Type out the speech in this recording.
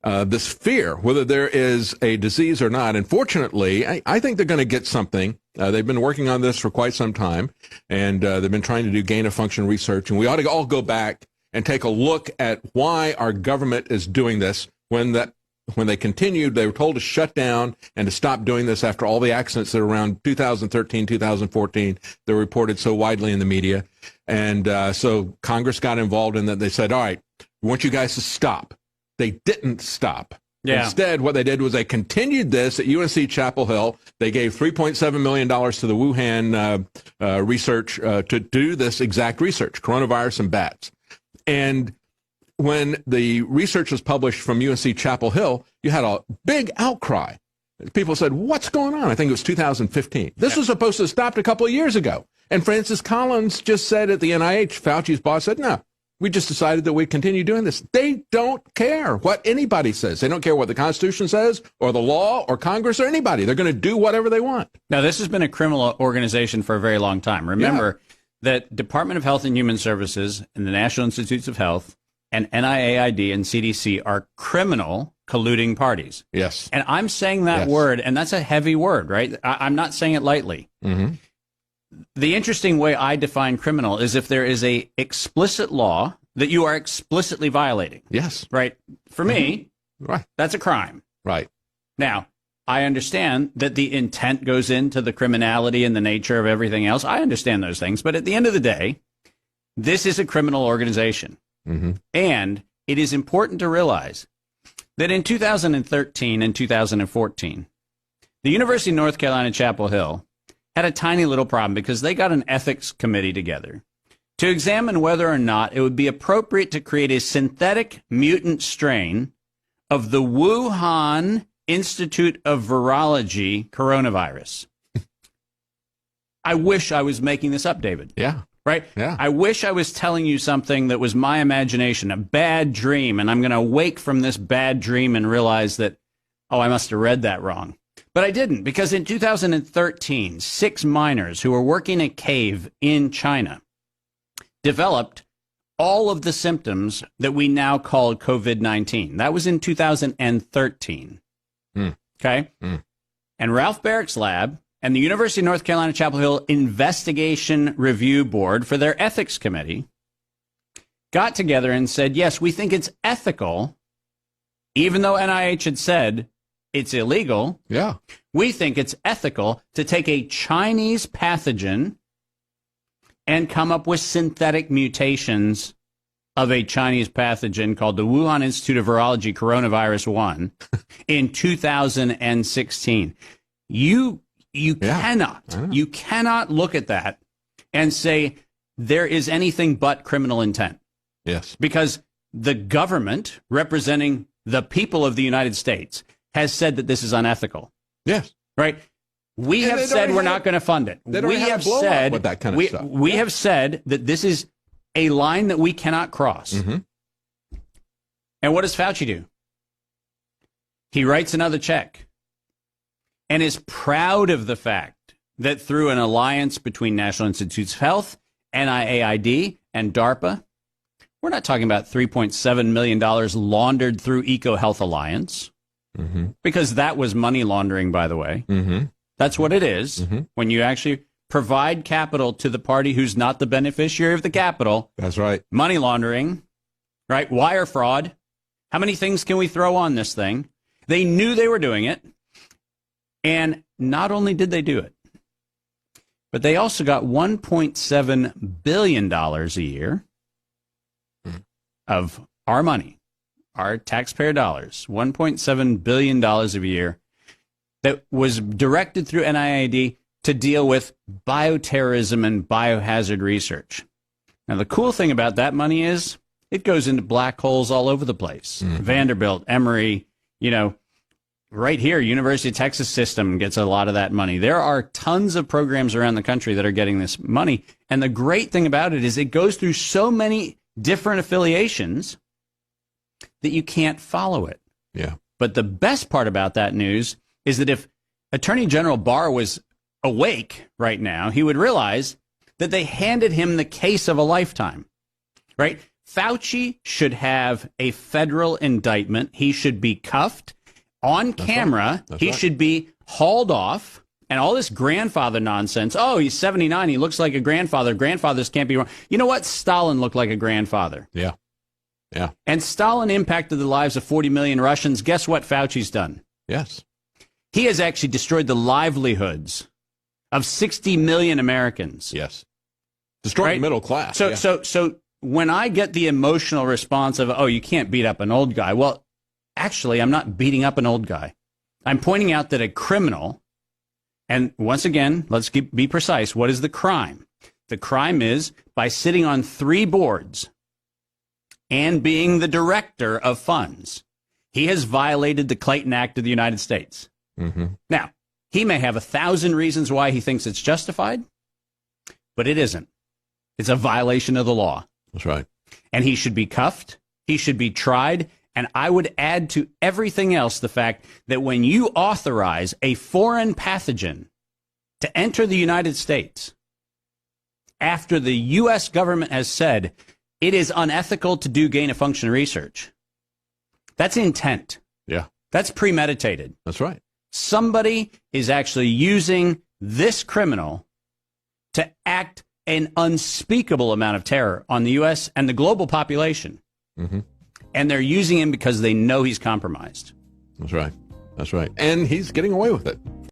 this fear, whether there is a disease or not. And fortunately, I think they're going to get something. They've been working on this for quite some time, and they've been trying to do gain-of-function research. And we ought to all go back and take a look at why our government is doing this. When they continued, they were told to shut down and to stop doing this after all the accidents that around 2013, 2014, they were reported so widely in the media. And so Congress got involved in that. They said, all right, we want you guys to stop. They didn't stop. Yeah. Instead, what they did was they continued this at UNC Chapel Hill. They gave $3.7 million to the Wuhan research to do this exact research, coronavirus in bats. And when the research was published from UNC Chapel Hill, you had a big outcry. People said, what's going on? I think it was 2015. This was supposed to have stopped a couple of years ago. And Francis Collins just said at the NIH, Fauci's boss said, no, we just decided that we'd continue doing this. They don't care what anybody says. They don't care what the Constitution says or the law or Congress or anybody. They're going to do whatever they want. Now, this has been a criminal organization for a very long time. Remember that Department of Health and Human Services and the National Institutes of Health and NIAID and CDC are criminal colluding parties. Yes. And I'm saying that word, and that's a heavy word, right? I'm not saying it lightly. Mm-hmm. The interesting way I define criminal is if there is a explicit law that you are explicitly violating. Yes. Right? For me, that's a crime. Right. Now, I understand that the intent goes into the criminality and the nature of everything else. I understand those things. But at the end of the day, this is a criminal organization. Mm-hmm. And it is important to realize that in 2013 and 2014, the University of North Carolina, Chapel Hill had a tiny little problem because they got an ethics committee together to examine whether or not it would be appropriate to create a synthetic mutant strain of the Wuhan Institute of Virology coronavirus. I wish I was making this up, David. Yeah. Right? Yeah. I wish I was telling you something that was my imagination, a bad dream, and I'm going to wake from this bad dream and realize that, oh, I must have read that wrong. But I didn't, because in 2013, 6 miners who were working a cave in China developed all of the symptoms that we now call COVID-19. That was in 2013. Okay? And Ralph Barrick's lab and the University of North Carolina, Chapel Hill Investigation Review Board for their ethics committee got together and said, yes, we think it's ethical, even though NIH had said it's illegal. Yeah. We think it's ethical to take a Chinese pathogen and come up with synthetic mutations of a Chinese pathogen called the Wuhan Institute of Virology coronavirus 1 in 2016. You cannot look at that and say there is anything but criminal intent. Yes. Because the government representing the people of the United States has said that this is unethical. Yes. Right? We have said we're not going to fund it. We have said with that kind of stuff. We have said that this is a line that we cannot cross. Mm-hmm. And what does Fauci do? He writes another check and is proud of the fact that through an alliance between National Institutes of Health, NIAID, and DARPA, we're not talking about $3.7 million laundered through EcoHealth Alliance, because that was money laundering, by the way. Mm-hmm. That's what it is. Mm-hmm. When you actually provide capital to the party who's not the beneficiary of the capital. That's right. Money laundering, right? Wire fraud. How many things can we throw on this thing? They knew they were doing it. And not only did they do it, but they also got $1.7 billion a year of our money, our taxpayer dollars, $1.7 billion a year that was directed through NIAID to deal with bioterrorism and biohazard research. Now, the cool thing about that money is it goes into black holes all over the place. Mm-hmm. Vanderbilt, Emory, right here, University of Texas System gets a lot of that money. There are tons of programs around the country that are getting this money. And the great thing about it is it goes through so many different affiliations that you can't follow it. Yeah. But the best part about that news is that if Attorney General Barr was awake right now, he would realize that they handed him the case of a lifetime, right? Fauci should have a federal indictment. He should be cuffed on camera. That's he right. should be hauled off. And all this grandfather nonsense. Oh, he's 79. He looks like a grandfather. Grandfathers can't be wrong. You know what? Stalin looked like a grandfather. Yeah. Yeah. And Stalin impacted the lives of 40 million Russians. Guess what Fauci's done? Yes. He has actually destroyed the livelihoods of 60 million Americans. Yes. Destroying Right? the middle class. So, yeah. so when I get the emotional response of, oh, you can't beat up an old guy. Well, actually, I'm not beating up an old guy. I'm pointing out that a criminal, and once again, let's be precise. What is the crime? The crime is by sitting on 3 boards and being the director of funds. He has violated the Clayton Act of the United States. Mm-hmm. Now, he may have 1,000 reasons why he thinks it's justified, but it isn't. It's a violation of the law. That's right. And he should be cuffed. He should be tried. And I would add to everything else the fact that when you authorize a foreign pathogen to enter the United States after the U.S. government has said it is unethical to do gain-of-function research, that's intent. Yeah. That's premeditated. That's right. Somebody is actually using this criminal to act an unspeakable amount of terror on the U.S. and the global population. Mm-hmm. And they're using him because they know he's compromised. That's right. That's right. And he's getting away with it.